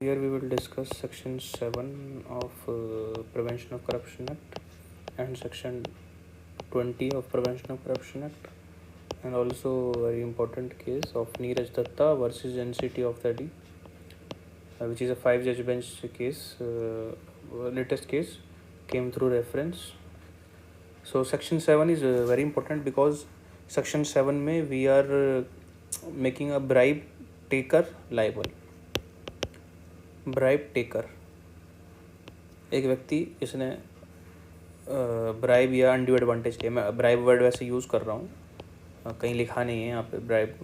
Here we will discuss Section 7 of Prevention of Corruption Act and Section 20 of Prevention of Corruption Act, and also a very important case of Neeraj Datta versus NCT of Delhi, which is a 5-judge bench case. Latest case came through reference. So Section 7 is very important because Section 7 में we are making a bribe taker liable. Bribe taker एक व्यक्ति जिसने bribe या undue advantage लिया। मैं bribe word वैसे use कर रहा हूँ, कहीं लिखा नहीं है यहाँ पे ब्राइब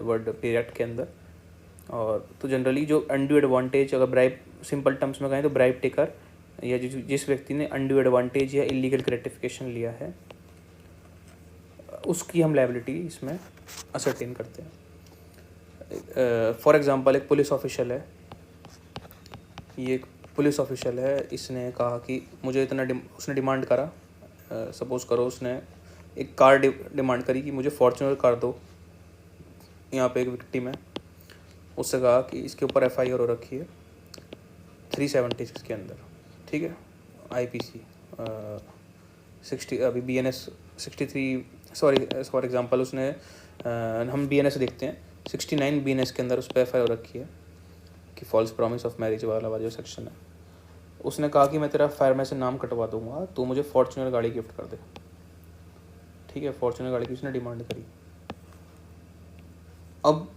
वर्ड पी एक्ट के अंदर। और तो जनरली जो अनड्यू एडवांटेज, अगर ब्राइब सिंपल टर्म्स में कहें तो ब्राइब टेकर या जिस व्यक्ति ने अनड्यू एडवांटेज या इलीगल ग्रेटिफिकेशन लिया है, उसकी हम लायबिलिटी इसमें असरटेन करते हैं। फॉर एग्ज़ाम्पल एक पुलिस ऑफिशियल है, ये एक पुलिस ऑफिशियल है, इसने कहा कि मुझे इतना उसने डिमांड करा, सपोज़ करो उसने एक कार डिमांड करी कि मुझे फॉर्च्यूनर कार दो। यहाँ पे एक विक्टिम है, उससे कहा कि इसके ऊपर FIR हो रखी है 376 के अंदर, ठीक है, IPC 60 अभी BNS 63 सॉरी फॉर एग्ज़ाम्पल उसने हम BNS देखते हैं 69 BNS के अंदर उस पर FIR हो रखी है कि फॉल्स प्रॉमिस ऑफ मैरिज वाला जो सेक्शन है। उसने कहा कि मैं तेरा फायर में से नाम कटवा दूंगा, तो मुझे फॉर्च्यूनर गाड़ी गिफ्ट कर दे, ठीक है। फॉर्च्यूनर गाड़ी की उसने डिमांड करी। अब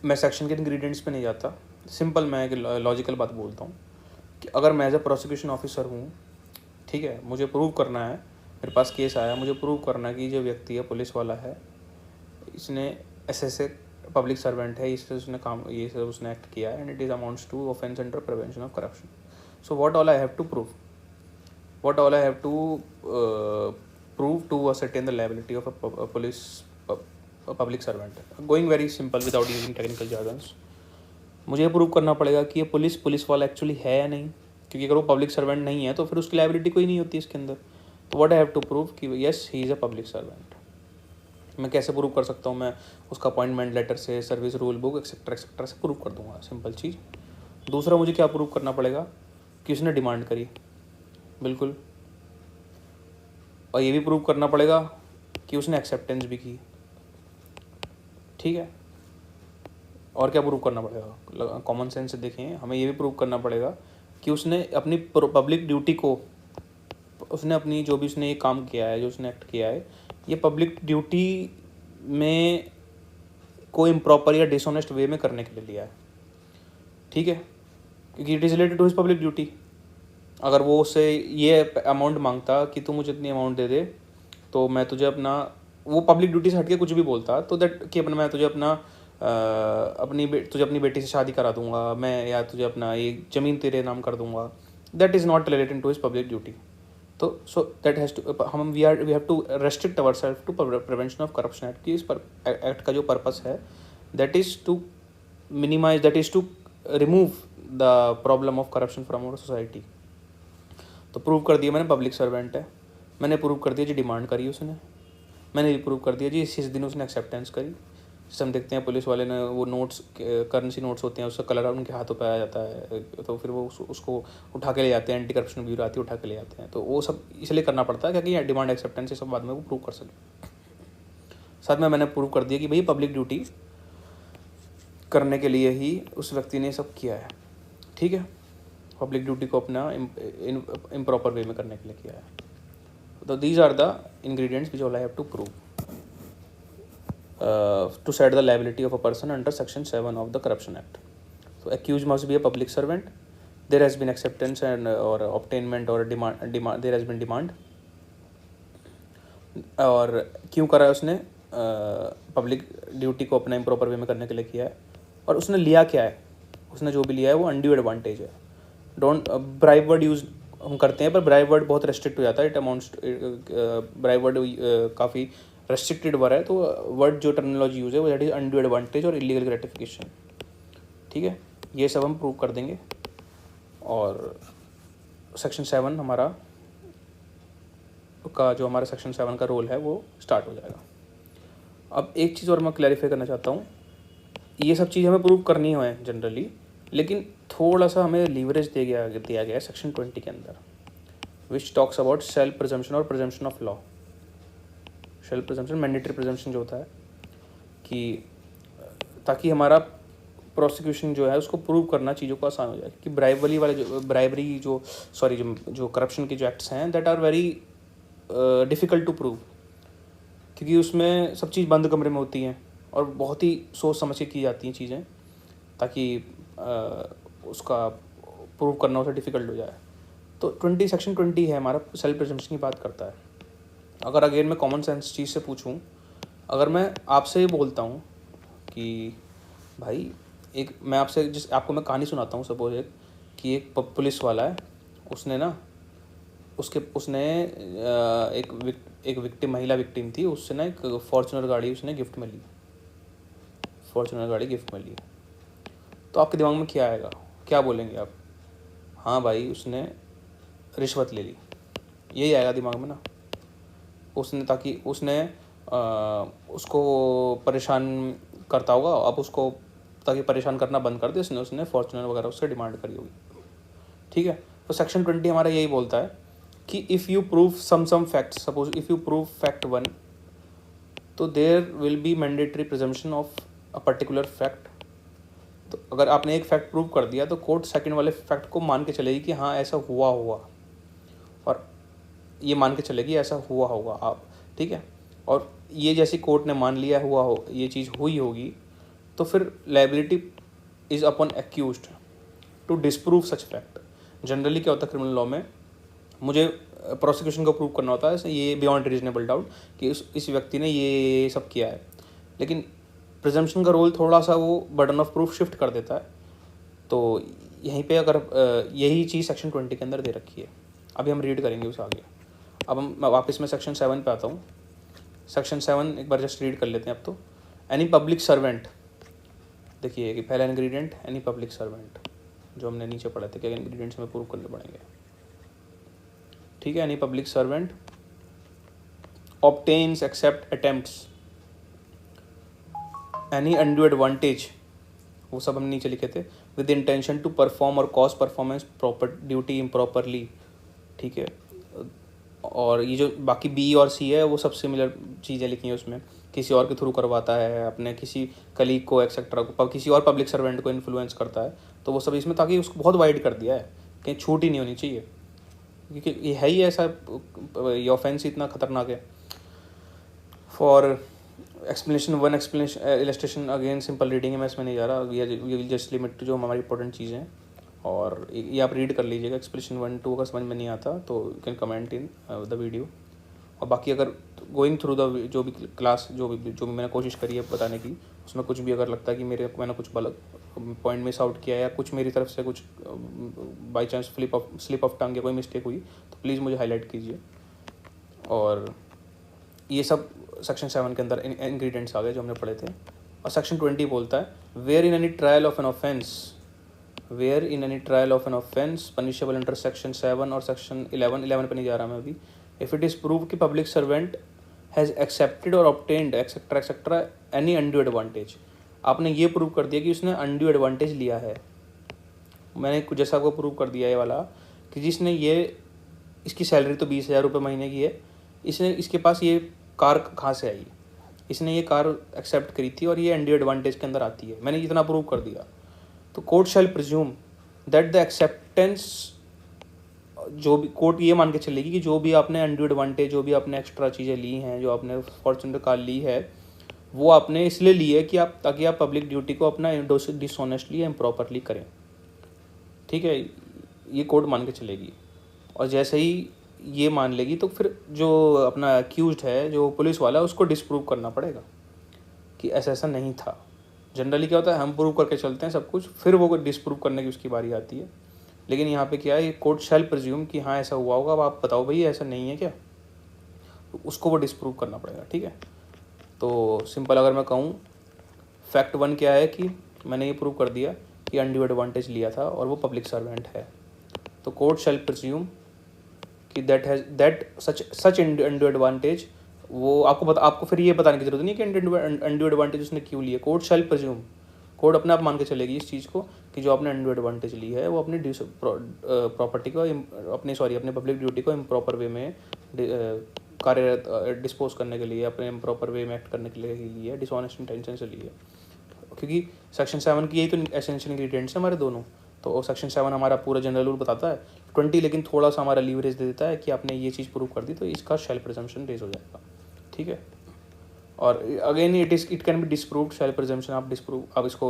मैं सेक्शन के इंग्रेडिएंट्स पे नहीं जाता, सिंपल मैं एक लॉजिकल बात बोलता हूँ कि अगर मैं एज ए प्रोसिक्यूशन ऑफिसर हूँ, ठीक है, मुझे प्रूव करना है, मेरे पास केस आया, मुझे प्रूव करना है कि जो व्यक्ति है पुलिस वाला है, इसने ऐसे पब्लिक सर्वेंट है, इससे उसने काम ये सब उसने एक्ट किया है, and it is amounts to offence under prevention of corruption. So what all I have to prove, what all I have to prove to ascertain the liability of a police public servant. Going very simple without using technical jargons, मुझे ये prove करना पड़ेगा कि ये police वाला actually है या नहीं, क्योंकि अगर वो पब्लिक सर्वेंट नहीं है तो फिर उसकी लायबिलिटी कोई नहीं होती इसके अंदर। तो what I have to prove कि yes he is a public servant. मैं कैसे प्रूव कर सकता हूँ? मैं उसका अपॉइंटमेंट लेटर से, सर्विस रूल बुक एक्सेट्रा से प्रूव कर दूंगा, सिंपल चीज़। दूसरा मुझे क्या प्रूव करना पड़ेगा कि उसने डिमांड करी, बिल्कुल, और ये भी प्रूव करना पड़ेगा कि उसने एक्सेप्टेंस भी की, ठीक है। और क्या प्रूव करना पड़ेगा? कॉमन सेंस से देखें, हमें ये भी प्रूव करना पड़ेगा कि उसने अपनी पब्लिक ड्यूटी को, उसने अपनी जो भी उसने ये काम किया है, जो उसने एक्ट किया है, ये पब्लिक ड्यूटी में कोई इम्प्रॉपर या डिसऑनेस्ट वे में करने के लिए लिया है, ठीक है, क्योंकि it is related to his public duty. अगर वो उससे ये अमाउंट मांगता कि तू मुझे इतनी अमाउंट दे दे, तो मैं तुझे अपना, वो पब्लिक ड्यूटी से हटके कुछ भी बोलता, तो दैट कि अपना मैं तुझे अपना तुझे अपनी बेटी से शादी करा दूंगा मैं, या तुझे अपना ये ज़मीन तेरे नाम कर दूंगा, that is not related to his public duty. तो सो दैट हैज़ टू, हम we have to restrict our self to prevention of corruption act की। इस पर एक्ट का जो पर्पस है, that is to minimise, that is to remove the problem of corruption from our society. तो prove कर दिया मैंने पब्लिक सर्वेंट है, मैंने प्रूव कर दिया जी डिमांड करी उसने, मैंने भी प्रूव कर दिया जी इस दिन उसने एक्सेप्टेंस करी। जैसे हम देखते हैं पुलिस वाले ने वो नोट्स, करेंसी नोट्स होते हैं, उसका कलर उनके हाथों पे आ जाता है, तो फिर वो उसको उठा के ले जाते हैं, एंटी करप्शन ब्यूरो आती है, उठा के ले जाते हैं। तो वो सब इसलिए करना पड़ता है क्योंकि डिमांड एक्सेप्टेंस ये सब बाद में वो प्रूव कर सके। साथ में मैंने प्रूव कर दिया कि भाई पब्लिक ड्यूटी करने के लिए ही उस व्यक्ति ने सब किया है, ठीक है, पब्लिक ड्यूटी को अपना इम्प्रॉपर वे में करने के लिए किया है। तो these are the ingredients which all I have to prove to set the liability of a person under Section 7 of the Corruption Act. So accused must be a public servant. There has been acceptance and or obtainment or demand. There has been demand. और क्यों करा है उसने? Public duty को अपना improper वे में करने के लिए किया है। और उसने लिया क्या है? उसने जो भी लिया है वो अनड्यू एडवांटेज है। डोंट ब्राइब वर्ड यूज़ हम करते हैं, पर ब्राइब वर्ड बहुत रेस्ट्रिक्ट हो जाता है। इट अमाउंट्स, ब्राइब वर्ड काफ़ी रेस्ट्रिक्टेड वर्ड है, तो वर्ड जो टर्मिनोलॉजी यूज़ है वो दैट इज अनड्यू एडवांटेज और इलीगल ग्रेटिफिकेशन, ठीक है। ये सब हम प्रूव कर देंगे और सेक्शन 7 हमारा का जो हमारा सेक्शन 7 का रोल है वो स्टार्ट हो जाएगा। अब एक चीज़ और मैं क्लैरिफाई करना चाहता हूँ, ये सब चीज़ हमें प्रूव करनी है जनरली, लेकिन थोड़ा सा हमें लीवरेज दिया गया है सेक्शन 20 के अंदर, which talks about self presumption और presumption of law. Self presumption, mandatory presumption जो होता है कि ताकि हमारा प्रोसिक्यूशन जो है उसको प्रूव करना चीज़ों को आसान हो जाए, कि ब्राइबरी जो करप्शन के जो एक्ट्स हैं that are very difficult to prove, क्योंकि उसमें सब चीज़ बंद कमरे में होती हैं और बहुत ही सोच समझ के की जाती हैं चीज़ें, ताकि उसका प्रूव करना उसे डिफ़िकल्ट हो जाए। तो सेक्शन 20 है हमारा, सेल्फ प्रिजम्पशन की बात करता है। अगर अगेन मैं कॉमन सेंस चीज़ से पूछूं, अगर मैं आपसे ये बोलता हूँ कि भाई मैं आपको मैं कहानी सुनाता हूँ, सपोज कि एक पुलिस वाला है, उसने एक महिला विक्टिम थी, उससे ना एक फॉर्च्यूनर गाड़ी उसने गिफ्ट में ली, तो आपके दिमाग में क्या आएगा, क्या बोलेंगे आप? हाँ भाई उसने रिश्वत ले ली, यही आएगा दिमाग में ना। ताकि उसने उसको परेशान करता होगा, अब उसको ताकि परेशान करना बंद कर दे उसने फॉर्च्यूनर वगैरह उससे डिमांड करी होगी, ठीक है। तो सेक्शन 20 हमारा यही बोलता है कि if you prove some facts, suppose if you prove fact 1, तो there will be mandatory presumption of a particular fact. तो अगर आपने एक फैक्ट प्रूव कर दिया तो कोर्ट सेकंड वाले फैक्ट को मान के चलेगी कि हाँ ऐसा हुआ होगा, और ये मान के चलेगी ऐसा हुआ होगा आप, ठीक है। और ये जैसी कोर्ट ने मान लिया ये चीज़ हुई होगी, तो फिर liability is upon accused to disprove such fact. Generally क्या होता है क्रिमिनल लॉ में, मुझे प्रोसिक्यूशन को प्रूव करना होता है ये बियॉन्ड रीजनेबल डाउट कि इस व्यक्ति ने ये सब किया है, लेकिन प्रिजम्पशन का रोल थोड़ा सा वो बर्डन ऑफ प्रूफ शिफ्ट कर देता है। तो यहीं पे अगर यही चीज़ सेक्शन 20 के अंदर दे रखी है, अभी हम रीड करेंगे उस आगे। अब मैं वापस में सेक्शन 7 पे आता हूँ। सेक्शन 7 एक बार जस्ट रीड कर लेते हैं अब तो। एनी पब्लिक सर्वेंट, देखिए कि पहला इंग्रेडिएंट एनी पब्लिक सर्वेंट, जो हमने नीचे पढ़े थे, क्या इंग्रेडिएंट्स में प्रूव करने पड़ेंगे, ठीक है। Any public servant obtains accept attempts any undue advantage, वो सब हम नीचे लिखे थे, विद इंटेंशन टू परफॉर्म और cause performance proper duty improperly, ठीक है। और ये जो बाकी बी और सी है वो सब सिमिलर चीज़ें लिखी हैं उसमें, किसी और के थ्रू करवाता है, अपने किसी कलीग को एक्सेट्रा को, किसी और पब्लिक सर्वेंट को इन्फ्लुएंस करता है, तो वो सब इसमें, ताकि उसको बहुत वाइड कर दिया है, कहीं छूट ही नहीं होनी चाहिए, क्योंकि ये है ही ऐसा, ये ऑफेंस इतना खतरनाक है। For explanation illustration again simple reading है, मैं इसमें नहीं जा रहा, ये जस्ट लिमिट जो हमारी इंपॉर्टेंट चीज़ें हैं, और ये आप रीड कर लीजिएगा। एक्सप्लेनेशन 1, 2 अगर समझ में नहीं आता तो you can comment in the video. और बाकी अगर गोइंग थ्रू द जो भी क्लास जो भी मैंने कोशिश करी है बताने की, उसमें कुछ भी अगर लगता है कि मैंने कुछ गलत पॉइंट मिस आउट किया है, या कुछ मेरी तरफ से कुछ by chance slip of tongue या कोई मिस्टेक हुई, तो प्लीज़ मुझे हाईलाइट कीजिए। और ये सब सेक्शन 7 के अंदर इंग्रेडिएंट्स आ गए जो हमने पढ़े थे। और सेक्शन 20 बोलता है where in any trial of an offence punishable under section 7 और सेक्शन 11 पे नहीं जा रहा मैं अभी, इफ इट इज़ प्रूव कि पब्लिक सर्वेंट हैज़ एक्सेप्टेड और obtained etcetera any undue advantage. आपने ये प्रूव कर दिया कि उसने अनड्यू एडवांटेज लिया है। मैंने कुछ जैसा आपको प्रूव कर दिया ये वाला, कि जिसने इसकी सैलरी तो 20,000 रुपये महीने की है, इसके पास ये कार कहाँ से आई, इसने ये कार एक्सेप्ट करी थी और ये अनड्यू एडवांटेज के अंदर आती है, मैंने इतना प्रूव कर दिया। तो court shell presume that the acceptance, जो भी कोर्ट ये मान के चलेगी कि जो भी आपने अनड्यू एडवांटेज, जो भी आपने एक्स्ट्रा चीज़ें ली हैं, जो आपने फॉर्च्यूनर कार ली है, वो आपने इसलिए ली है कि ताकि आप पब्लिक ड्यूटी को अपना डिसऑनेस्टली या इम्प्रॉपरली करें, ठीक है। ये कोर्ट मान के चलेगी, और जैसे ही ये मान लेगी तो फिर जो अपना एक्यूज्ड है, जो पुलिस वाला है, उसको डिसप्रूव करना पड़ेगा कि ऐसा नहीं था। जनरली क्या होता है, हम प्रूव करके चलते हैं सब कुछ, फिर वो डिसप्रूव करने की उसकी बारी आती है। लेकिन यहाँ पे क्या है, ये कोर्ट शैल प्रिज्यूम कि हाँ ऐसा हुआ होगा, अब आप बताओ भाई ऐसा नहीं है क्या, तो उसको वो डिसप्रूव करना पड़ेगा, ठीक है। तो सिंपल अगर मैं कहूँ, फैक्ट 1 क्या है कि मैंने ये प्रूव कर दिया कि अनड्यू एडवांटेज लिया था और वो पब्लिक सर्वेंट है, तो कोर्ट शैल प्रिज्यूम कि दैट सच अनड्यू एडवांटेज, वो आपको फिर ये बताने की जरूरत नहीं कि अनड्यू एडवांटेज उसने क्यों लिया। कोर्ट कोर्ट अपने आप मान के चलेगी इस चीज़ को कि जो आपने अनड्यू एडवांटेज ली है वो अपनी प्रॉपर्टी को अपने पब्लिक ड्यूटी को इम्प्रॉपर वे में कार्य डिस्पोज करने के लिए, अपने इम्प्रॉपर वे में एक्ट करने के लिए है, डिसऑनेस्ट इंटेंशन से ली है। क्योंकि सेक्शन 7 की यही तो एसेंशियल इंग्रीडियंट्स हैं हमारे दोनों। तो सेक्शन 7 हमारा पूरा जनरल रूल बताता है, 20 लेकिन थोड़ा सा हमारा लीवरेज दे देता है कि आपने ये चीज़ प्रूव कर दी तो इसका शेल प्रिजम्पशन रेज हो जाएगा, ठीक है। और again it can be disproved, shall presumption आप इसको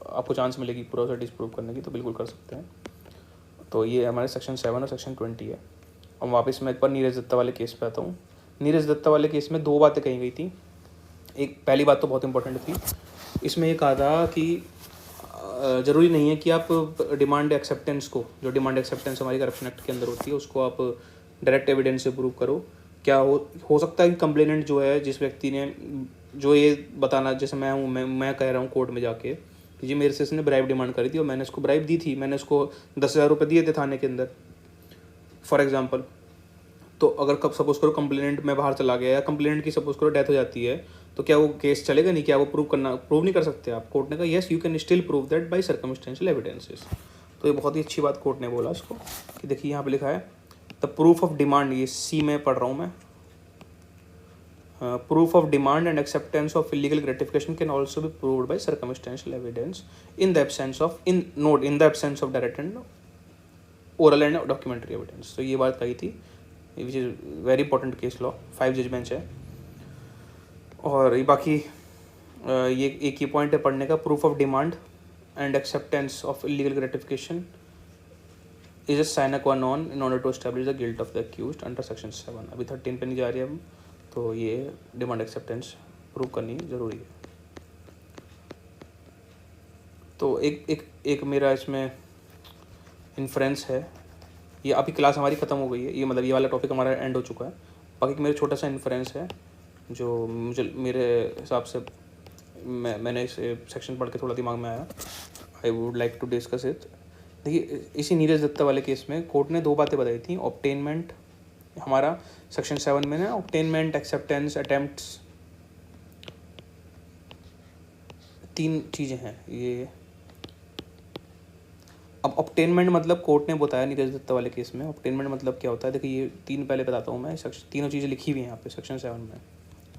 आपको चांस मिलेगी पूरा सा डिस्प्रूव करने की, तो बिल्कुल कर सकते हैं। तो ये हमारे सेक्शन 7 और सेक्शन 20 है। और वापस मैं एक बार नीरज दत्ता वाले केस पे आता हूँ। नीरज दत्ता वाले केस में 2 बातें कही गई थी। एक पहली बात तो बहुत इंपॉर्टेंट थी, इसमें ये कहा था कि ज़रूरी नहीं है कि आप डिमांड एक्सेप्टेंस को, जो डिमांड एक्सेप्टेंस हमारी करप्शन एक्ट के अंदर होती है, उसको आप डायरेक्ट एविडेंस से प्रूव करो। क्या हो सकता है कि कंप्लेनेंट जो है, जिस व्यक्ति ने जो ये बताना, जैसे मैं कह रहा हूँ कोर्ट में जाके कि जी मेरे से इसने ब्राइब डिमांड करी थी और मैंने इसको ब्राइब दी थी, मैंने उसको 10,000 रुपये दिए थे थाने के अंदर फॉर एग्जांपल। तो अगर कब सपोज करो कंप्लेनेंट में बाहर चला गया या कंप्लेनेंट की सपोज करो डेथ हो जाती है, तो क्या वो केस चलेगा नहीं? क्या वो प्रूव नहीं कर सकते आप? कोर्ट ने कहा yes you can still prove that bye circumstantial evidences. तो ये बहुत ही अच्छी बात कोर्ट ने बोला इसको कि देखिए यहाँ पे लिखा है द प्रूफ ऑफ डिमांड, ये सी में पढ़ रहा हूँ मैं, proof of demand and acceptance of illegal gratification can also be proved by circumstantial evidence in the absence of direct and oral and documentary evidence। तो ये बात कही थी, which is very important case law, 5 जज bench है। और ये बाकी ये एक ही पॉइंट है पढ़ने का, proof of demand and acceptance of illegal gratification is a sine qua non in order to establish the guilt of the accused under section 7। अभी 13 पे नहीं जा रही है हम, तो ये डिमांड एक्सेप्टेंस प्रूव करनी ज़रूरी है। तो एक मेरा इसमें इन्फ्रेंस है, ये अभी क्लास हमारी ख़त्म हो गई है, ये मतलब ये वाला टॉपिक हमारा एंड हो चुका है। बाकी मेरा छोटा सा इन्फ्रेंस है जो मेरे हिसाब से मैंने इस सेक्शन पढ़ के थोड़ा दिमाग में आया, I would like to discuss it. देखिए इसी नीरज दत्ता वाले केस में कोर्ट ने 2 बातें बताई थी। ऑब्टेनमेंट, हमारा सेक्शन 7 में ना ऑब्टेनमेंट, एक्सेप्टेंस, अटेम्प्ट्स, 3 चीज़ें हैं ये। अब ऑब्टेनमेंट मतलब कोर्ट ने बताया नीरज दत्ता वाले केस में ऑब्टेनमेंट मतलब क्या होता है। देखिए ये 3 पहले बताता हूँ मैं, तीनों चीज़ें लिखी हुई हैं यहाँ पे सेक्शन 7 में।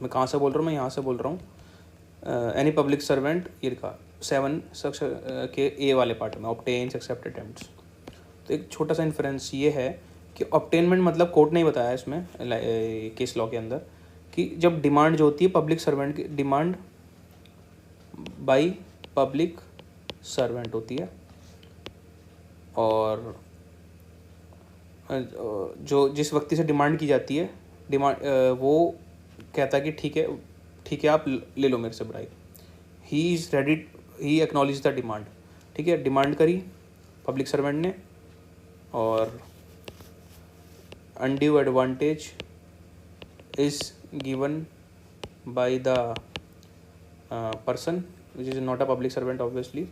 मैं कहाँ से बोल रहा हूँ? मैं यहाँ से बोल रहा हूँ। एनी पब्लिक सर्वेंट, ये लिखा 7 सेक्शन के ए वाले पार्ट में, ऑब्टेन्स, एक्सेप्ट, अटेम्प्ट्स। तो एक छोटा सा इन्फ्रेंस ये है कि ऑब्टेनमेंट मतलब कोर्ट ने ही बताया इसमें केस लॉ के अंदर कि जब डिमांड जो होती है पब्लिक सर्वेंट की, डिमांड बाय पब्लिक सर्वेंट होती है, और जो जिस व्यक्ति से डिमांड की जाती है, वो कहता है कि ठीक है आप ले लो मेरे से bribe, he is ready, he acknowledge the demand. ठीक है, डिमांड करी पब्लिक सर्वेंट ने और undue advantage is given by the person which is not a public servant obviously।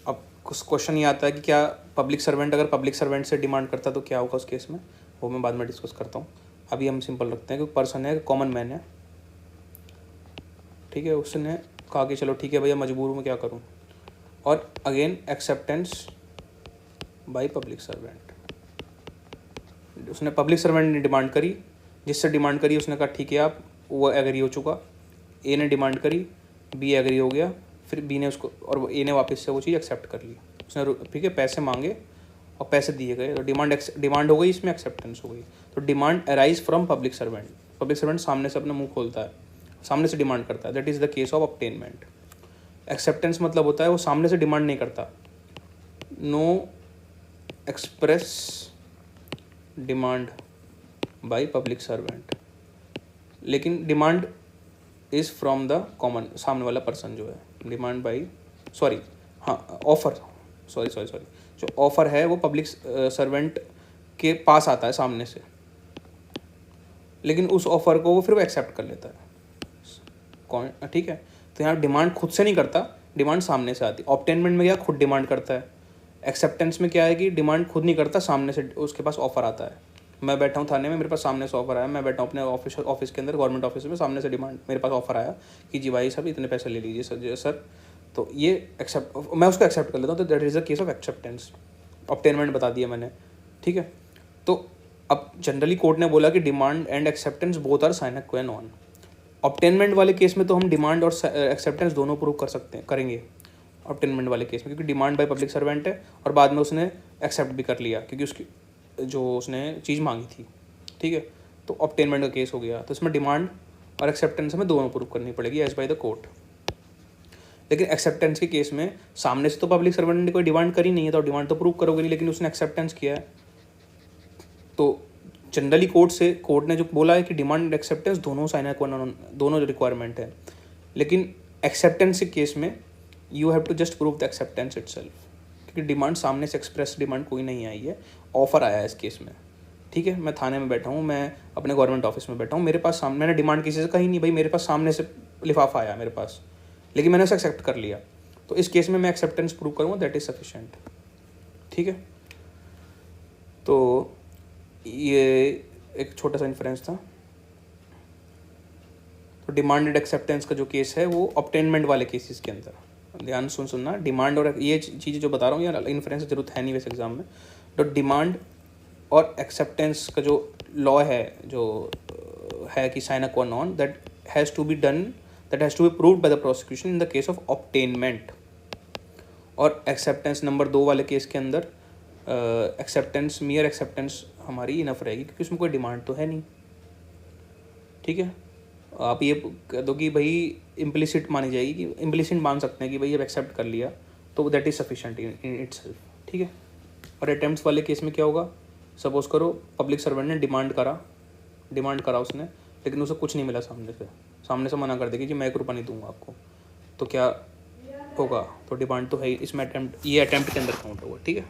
अब कुछ क्वेश्चन ये आता है कि क्या पब्लिक सर्वेंट अगर पब्लिक सर्वेंट से डिमांड करता तो क्या होगा उस केस में, वो मैं बाद में डिस्कस करता हूँ। अभी हम सिंपल रखते हैं कि पर्सन है, कॉमन मैन है, ठीक है, उसने कहा कि चलो ठीक है भैया मजबूर हूँ, क्या करूँ। और again acceptance bye public servant, उसने पब्लिक सर्वेंट ने डिमांड करी, जिससे डिमांड करी उसने कहा ठीक है आप, वो एग्री हो चुका, ए ने डिमांड करी, बी एग्री हो गया, फिर बी ने उसको और ए ने वापस से वो चीज़ एक्सेप्ट कर ली, उसने ठीक है पैसे मांगे और पैसे दिए गए, तो डिमांड हो गई, इसमें एक्सेप्टेंस हो गई। तो demand arise from public servant सामने से अपना मुंह खोलता है, सामने से डिमांड करता है, that is the case of obtainment. Acceptance मतलब होता है वो सामने से डिमांड नहीं करता, no express demand by public servant, लेकिन demand is from the common, सामने वाला पर्सन जो है, डिमांड बाय ऑफर जो ऑफर है वो पब्लिक सर्वेंट के पास आता है सामने से, लेकिन उस ऑफर को वो फिर वो एक्सेप्ट कर लेता है। ठीक है, तो यहाँ डिमांड खुद से नहीं करता, डिमांड सामने से आती। ऑब्टेनमेंट में क्या खुद डिमांड करता है, एक्सेप्टेंस में क्या है कि डिमांड खुद नहीं करता, सामने से उसके पास ऑफर आता है। मैं बैठा हूँ थाने में, मेरे पास सामने से ऑफर आया, मैं बैठा हूँ अपने ऑफिस के अंदर, गवर्नमेंट ऑफिस में, सामने से डिमांड, मेरे पास ऑफर आया कि जी भाई साहब इतने पैसे ले लीजिए सर, तो ये एक्सेप्ट, मैं उसको एक्सेप्ट कर लेता हूँ, तो that is a case of acceptance, obtainment बता दिया मैंने, ठीक है। तो अब जनरली कोर्ट ने बोला कि demand and acceptance both are sine qua non. Obtainment वाले केस में तो हम डिमांड और एक्सेप्टेंस दोनों प्रूव कर सकते हैं, करेंगे ऑब्टेनमेंट वाले केस में, क्योंकि डिमांड बाय पब्लिक सर्वेंट है और बाद में उसने एक्सेप्ट भी कर लिया क्योंकि उसकी जो उसने चीज़ मांगी थी, ठीक है। तो ऑब्टेनमेंट का केस हो गया, तो इसमें डिमांड और एक्सेप्टेंस हमें दोनों प्रूव करनी पड़ेगी एज बाय द कोर्ट। लेकिन एक्सेप्टेंस के केस में सामने से तो पब्लिक सर्वेंट ने कोई डिमांड करी नहीं है, तो डिमांड तो प्रूव करोगे नहीं, लेकिन उसने एक्सेप्टेंस किया है। तो जनरली कोर्ट ने जो बोला है कि डिमांड एंड एक्सेप्टेंस दोनों साइन क्वा नॉन, दोनों रिक्वायरमेंट है। लेकिन एक्सेप्टेंस के केस में you have to just prove the acceptance itself, क्योंकि डिमांड सामने से एक्सप्रेस डिमांड कोई नहीं आई है, ऑफर आया है इस केस में, ठीक है। मैं थाने में बैठा हूँ, मैं अपने गवर्नमेंट ऑफिस में बैठा हूँ, मेरे पास सामने, मैंने डिमांड किसी से कही नहीं, भाई मेरे पास सामने से लिफाफा आया मेरे पास, लेकिन मैंने उसे एक्सेप्ट कर लिया, तो इस केस में मैं एक्सेप्टेंस प्रूव करूँगा, दैट इज़ सफिशेंट, ठीक है। तो ये एक छोटा सा इन्फ्रेंस था। तो डिमांड एंड एक्सेप्टेंस का जो केस है वो ऑब्टेनमेंट वाले केसेस के अंदर, ध्यान सुनना, डिमांड और ये चीज़ें जो बता रहा हूँ ये इन्फ्रेंस की जरूरत है नहीं वैसे एग्जाम में। तो डिमांड और एक्सेप्टेंस का जो लॉ है, जो है कि sine qua non, that has to be done, that has to be proved by the prosecution in the case of obtainment. और एक्सेप्टेंस नंबर 2 वाले केस के अंदर एक्सेप्टेंस, मियर एक्सेप्टेंस हमारी इनफ रहेगी, क्योंकि उसमें कोई डिमांड तो है नहीं, ठीक है। आप ये कह दो कि भाई इम्प्लिसिट मानी जाएगी, कि इम्प्लिसिट मान सकते हैं कि भाई अब एक्सेप्ट कर लिया, तो that is sufficient in itself, ठीक है। और अटेम्प्ट्स वाले केस में क्या होगा, सपोज करो पब्लिक सर्वेंट ने डिमांड करा उसने, लेकिन उसे कुछ नहीं मिला सामने से मना कर देगी कि मैं 1 रुपया नहीं दूंगा आपको, तो क्या होगा, तो डिमांड तो है, इसमें अटेम्प्ट, ये अटेम्प्ट के अंदर काउंट होगा, ठीक है।